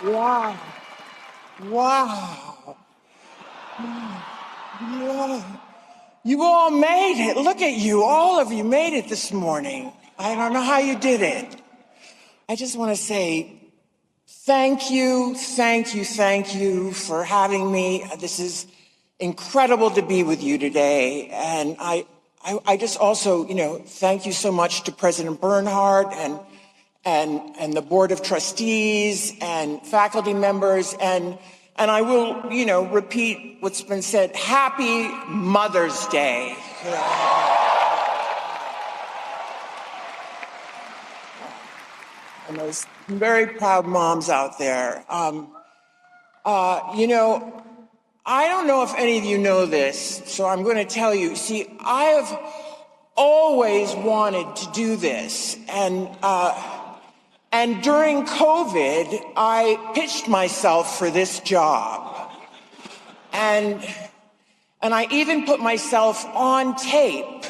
Wow. Wow. Yeah. You all made it. Look at you. All of you made it this morning. I don't know how you did it. I just want to say thank you, thank you, thank you for having me. This is incredible to be with you today. And I just also, thank you so much to President Bernhardt and the Board of Trustees and faculty members. And I will, repeat what's been said. Happy Mother's Day. And those very proud moms out there. I don't know if any of you know this, so I'm going to tell you. See, I have always wanted to do this. And during COVID, I pitched myself for this job. And I even put myself on tape.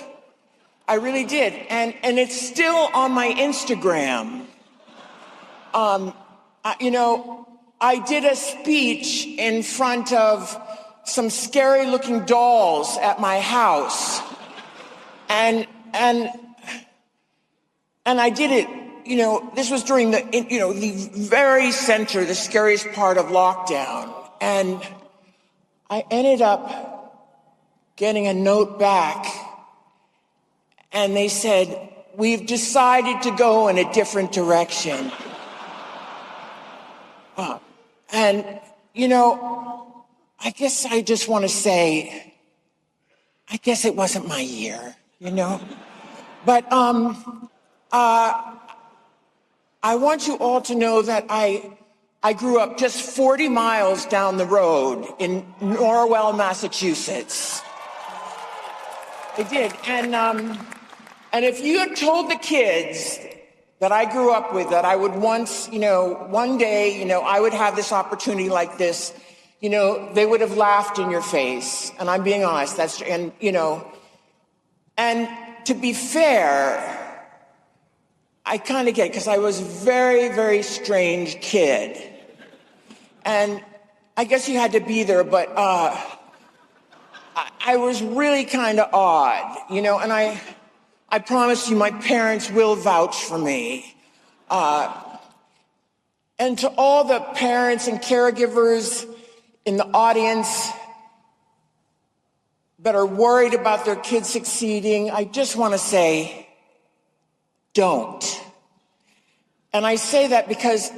I really did. And it's still on my Instagram. I did a speech in front of some scary looking dolls at my house. And I did it, this was during the very center, the scariest part of lockdown. And I ended up getting a note back, and they said, "We've decided to go in a different direction." And, I guess I just want to say, I guess it wasn't my year, But I want you all to know that I grew up just 40 miles down the road in Norwell, Massachusetts. I did. And if you had told the kids that I grew up with, that I would once, one day, I would have this opportunity like this, they would have laughed in your face. And I'm being honest, and to be fair, I kind of get it, because I was a very, very strange kid. And I guess you had to be there, but I was really kind of odd, and I promise you my parents will vouch for me. And to all the parents and caregivers in the audience that are worried about their kids succeeding, I just want to say, don't. And I say that because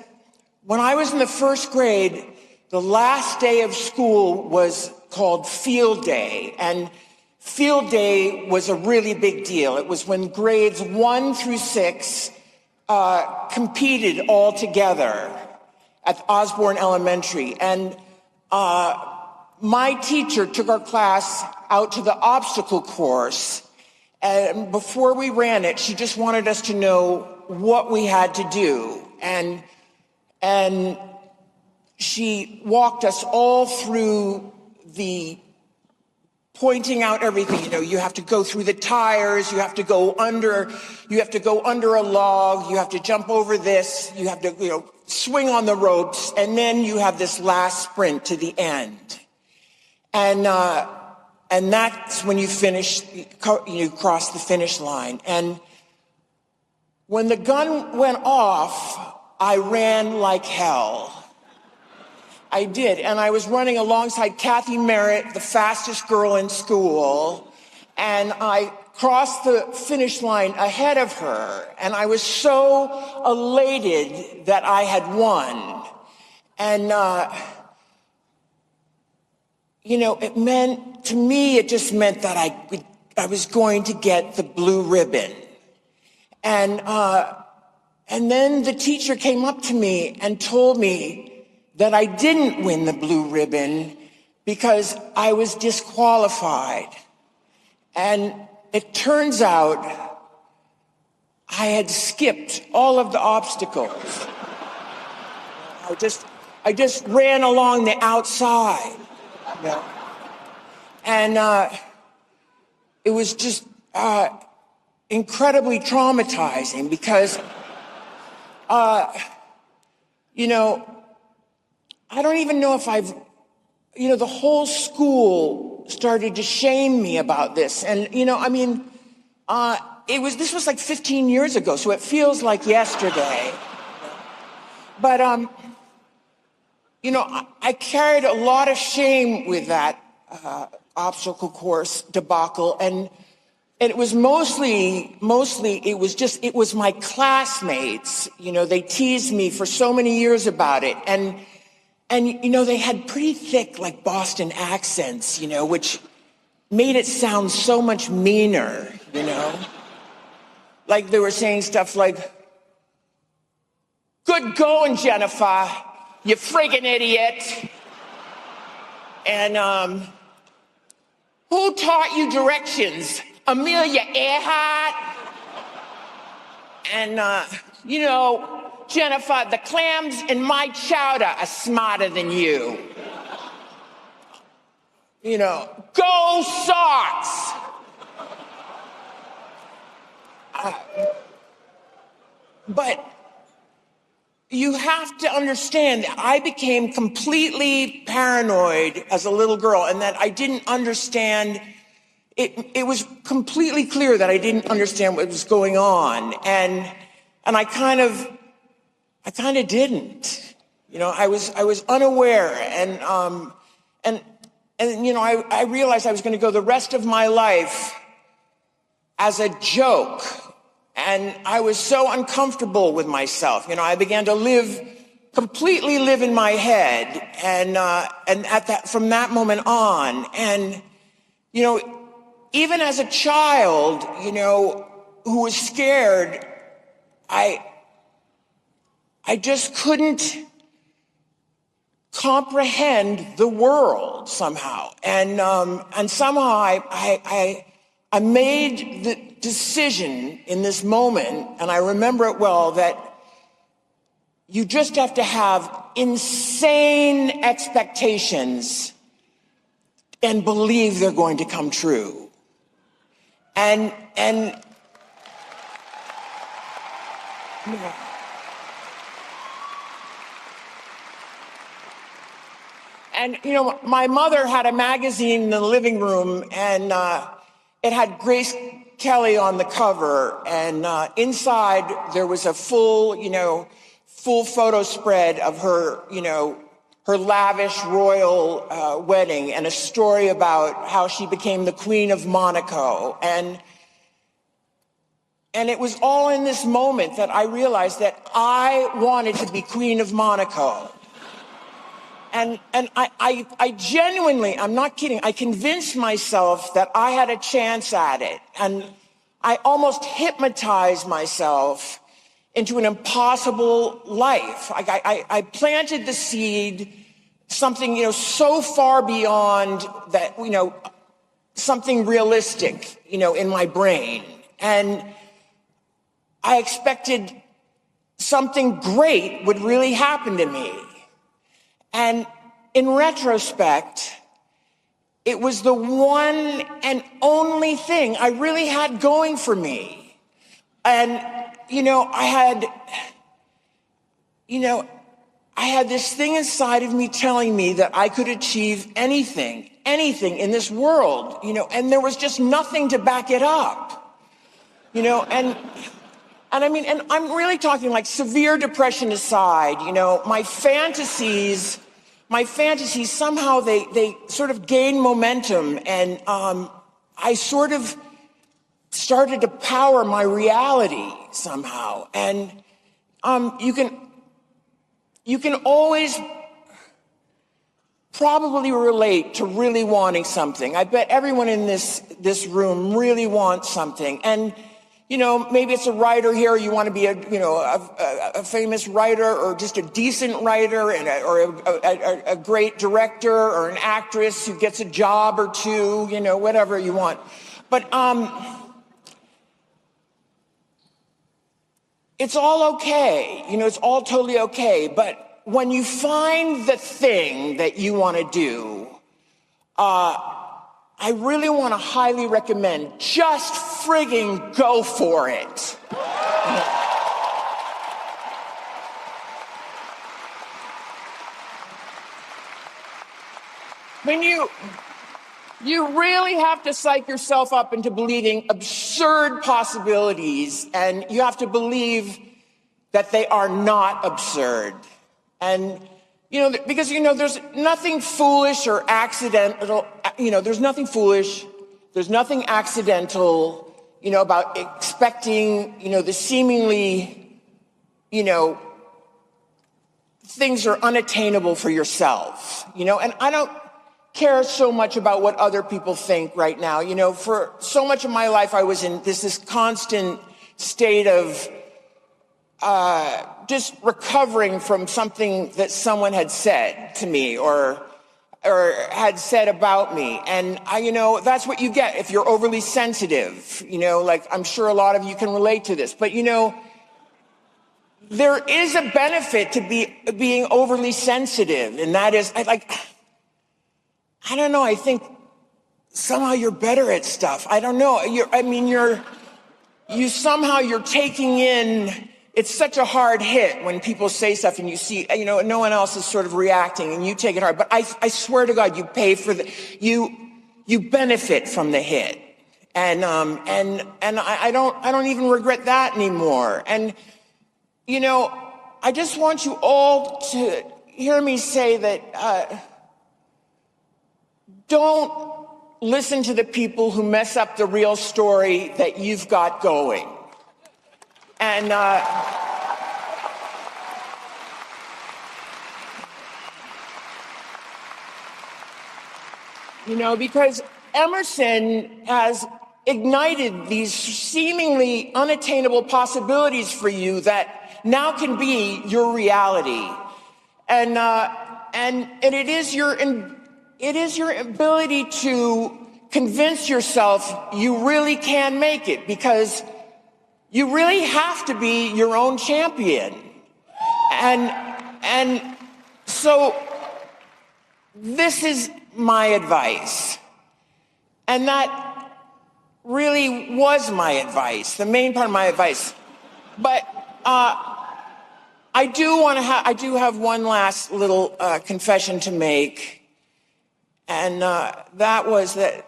when I was in the first grade, the last day of school was called Field Day. And Field Day was a really big deal. It was when grades 1 through 6 competed all together at Osborne Elementary. And my teacher took our class out to the obstacle course. And before we ran it, she just wanted us to know what we had to do. And she walked us all through the pointing out everything. You have to go through the tires, you have to go under a log, you have to jump over this, you have to, swing on the ropes, and then you have this last sprint to the end. And that's when you finish, you cross the finish line. And when the gun went off, I ran like hell. I did, and I was running alongside Kathy Merritt, the fastest girl in school, and I crossed the finish line ahead of her, and I was so elated that I had won. And, it meant, to me, it just meant that I was going to get the blue ribbon. And then the teacher came up to me and told me that I didn't win the blue ribbon because I was disqualified. And it turns out I had skipped all of the obstacles. I just ran along the outside. And it was just incredibly traumatizing because, I don't even know if the whole school started to shame me about this. And, this was like 15 years ago, so it feels like yesterday. But, I carried a lot of shame with that obstacle course debacle. And it was mostly, it was my classmates. They teased me for so many years about it. And they had pretty thick, like, Boston accents, which made it sound so much meaner, Like they were saying stuff like, "Good going, Jennifer, you friggin' idiot." And "Who taught you directions? Amelia Earhart?" And, "Jennifer, the clams in my chowder are smarter than you." "Go Sox!" But you have to understand that I became completely paranoid as a little girl, and that I didn't understand. It was completely clear that I didn't understand what was going on, and I kind of didn't. I was unaware, and I realized I was going to go the rest of my life as a joke. And I was so uncomfortable with myself. I began to completely live in my head. And from that moment on, and, even as a child, who was scared, I just couldn't comprehend the world somehow. And somehow I made the decision in this moment, and I remember it well, that you just have to have insane expectations and believe they're going to come true. And my mother had a magazine in the living room, and it had Grace Kelly on the cover, and inside there was a full photo spread of her, her lavish royal wedding, and a story about how she became the Queen of Monaco. And it was all in this moment that I realized that I wanted to be Queen of Monaco. And I genuinely, I'm not kidding, I convinced myself that I had a chance at it. And I almost hypnotized myself into an impossible life. I planted the seed, something, so far beyond that, something realistic, in my brain. And I expected something great would really happen to me. And in retrospect, it was the one and only thing I really had going for me. And, I had this thing inside of me telling me that I could achieve anything in this world, and there was just nothing to back it up, and I'm really talking, like, severe depression aside, my fantasies somehow they sort of gained momentum, and I sort of started to power my reality somehow. And you can always probably relate to really wanting something. I bet everyone in this room really wants something. And maybe it's a writer here. You want to be a famous writer, or just a decent writer, or a great director, or an actress who gets a job or two, whatever you want. But it's all okay. It's all totally okay. But when you find the thing that you want to do, I really want to highly recommend, just frigging go for it. When you really have to psych yourself up into believing absurd possibilities, and you have to believe that they are not absurd. And, because, there's nothing foolish or accidental, there's nothing foolish, there's nothing accidental, about expecting, the seemingly, things are unattainable for yourself, and I don't care so much about what other people think right now. For so much of my life, I was in this constant state of just recovering from something that someone had said to me or had said about me. And that's what you get if you're overly sensitive, like I'm sure a lot of you can relate to this, but there is a benefit to being overly sensitive. And that is, I don't know. I think somehow you're better at stuff. I don't know. You're taking in, it's such a hard hit when people say stuff and you see, no one else is sort of reacting and you take it hard. But I swear to God, you pay for you benefit from the hit. And I don't even regret that anymore. And, I just want you all to hear me say that, don't listen to the people who mess up the real story that you've got going. And because Emerson has ignited these seemingly unattainable possibilities for you that now can be your reality. And it is your ability to convince yourself you really can make it, because you really have to be your own champion. And so this is my advice. And that really was my advice, the main part of my advice. But I do have one last little confession to make. And that was that,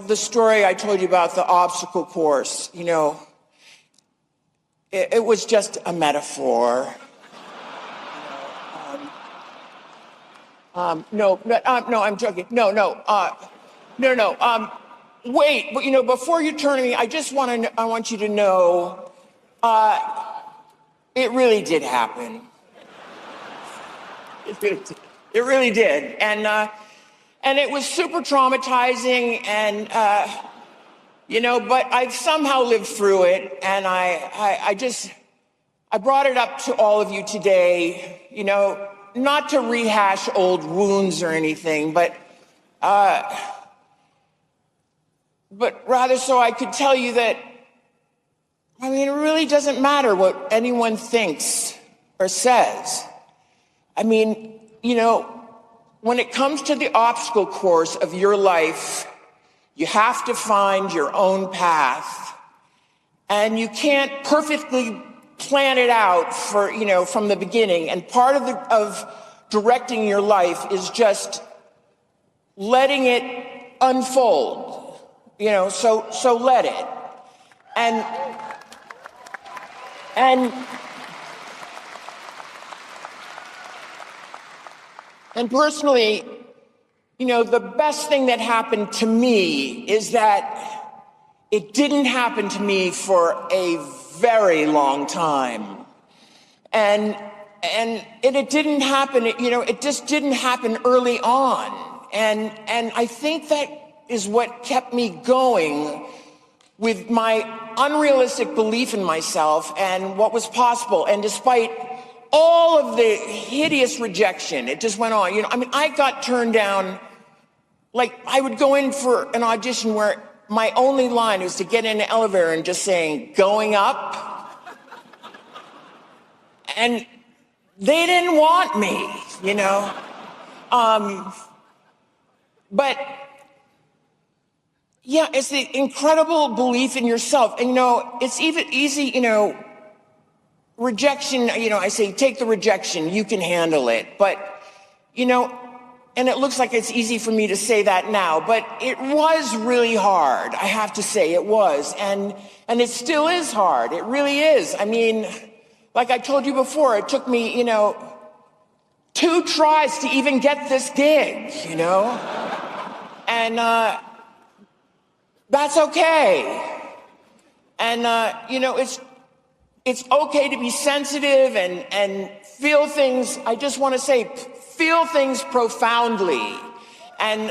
the story I told you about the obstacle course, it was just a metaphor. No, I'm joking. No. Wait, but before you turn to me, I want you to know, it really did happen. It really did. And it was super traumatizing, and, but I've somehow lived through it. And I brought it up to all of you today, not to rehash old wounds or anything, but rather so I could tell you that, it really doesn't matter what anyone thinks or says. When it comes to the obstacle course of your life, you have to find your own path, and you can't perfectly plan it out from the beginning. And part of directing your life is just letting it unfold, so let it. And personally, the best thing that happened to me is that it didn't happen to me for a very long time. And it didn't happen, it just didn't happen early on. And I think that is what kept me going with my unrealistic belief in myself and what was possible. And despite all of the hideous rejection, it just went on. I got turned down. Like, I would go in for an audition where my only line was to get in an elevator and just saying, "Going up." And they didn't want me, But yeah, it's the incredible belief in yourself. And, it's even easy, rejection, I say, take the rejection, you can handle it. But you know, and it looks like it's easy for me to say that now, but it was really hard. I have to say it was. And it still is hard. It really is. I mean, like I told you before, it took me, 2 tries to even get this gig, and that's okay. And, it's okay to be sensitive and feel things. I just want to say, feel things profoundly. And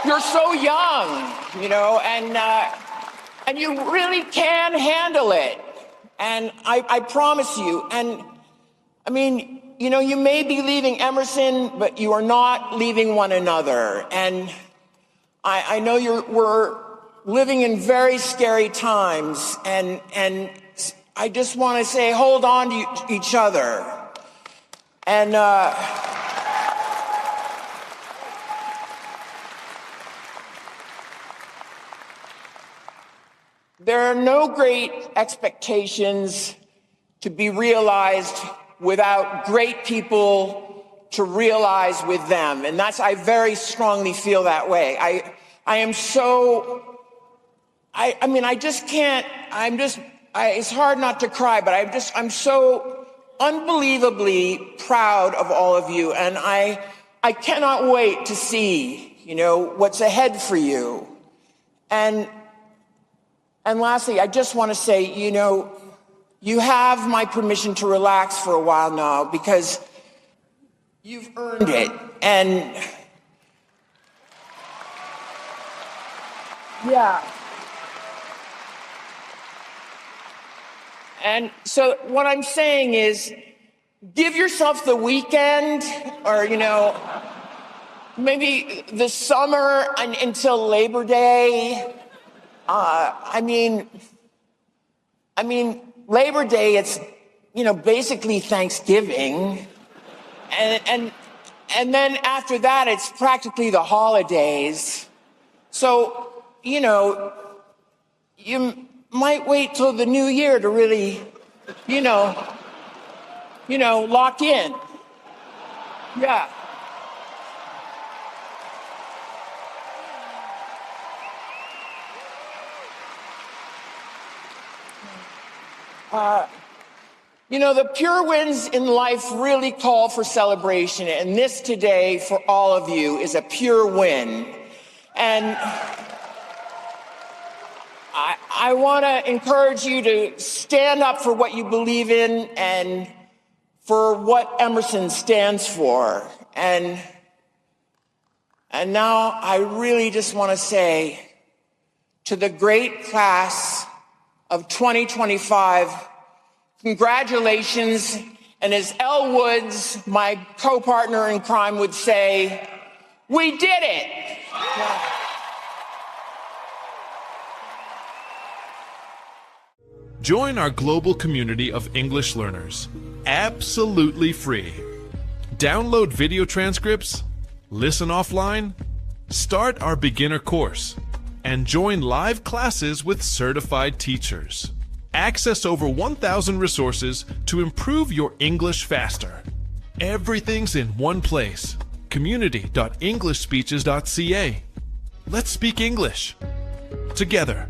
you're so young, and you really can handle it. And I promise you. And I mean, you may be leaving Emerson, but you are not leaving one another. And I know we're living in very scary times, and I just want to say, hold on to each other. And there are no great expectations to be realized without great people to realize with them. And I very strongly feel that way. I am so, I mean, I just can't, it's hard not to cry, but I'm so unbelievably proud of all of you. And I cannot wait to see, what's ahead for you. And lastly, I just want to say, you have my permission to relax for a while now because you've earned it. And yeah. And so what I'm saying is, give yourself the weekend or, maybe the summer until Labor Day. I mean, Labor Day, it's, basically Thanksgiving. And then after that, it's practically the holidays. So, you might wait till the new year to really, lock in. Yeah. The pure wins in life really call for celebration, and this today for all of you is a pure win. And I want to encourage you to stand up for what you believe in and for what Emerson stands for. And now I really just want to say to the great class of 2025, congratulations. And as Elle Woods, my co-partner in crime, would say, we did it. Join our global community of English learners, absolutely free. Download video transcripts, listen offline, start our beginner course, and join live classes with certified teachers. Access over 1,000 resources to improve your English faster. Everything's in one place. community.englishspeeches.ca. Let's speak English together.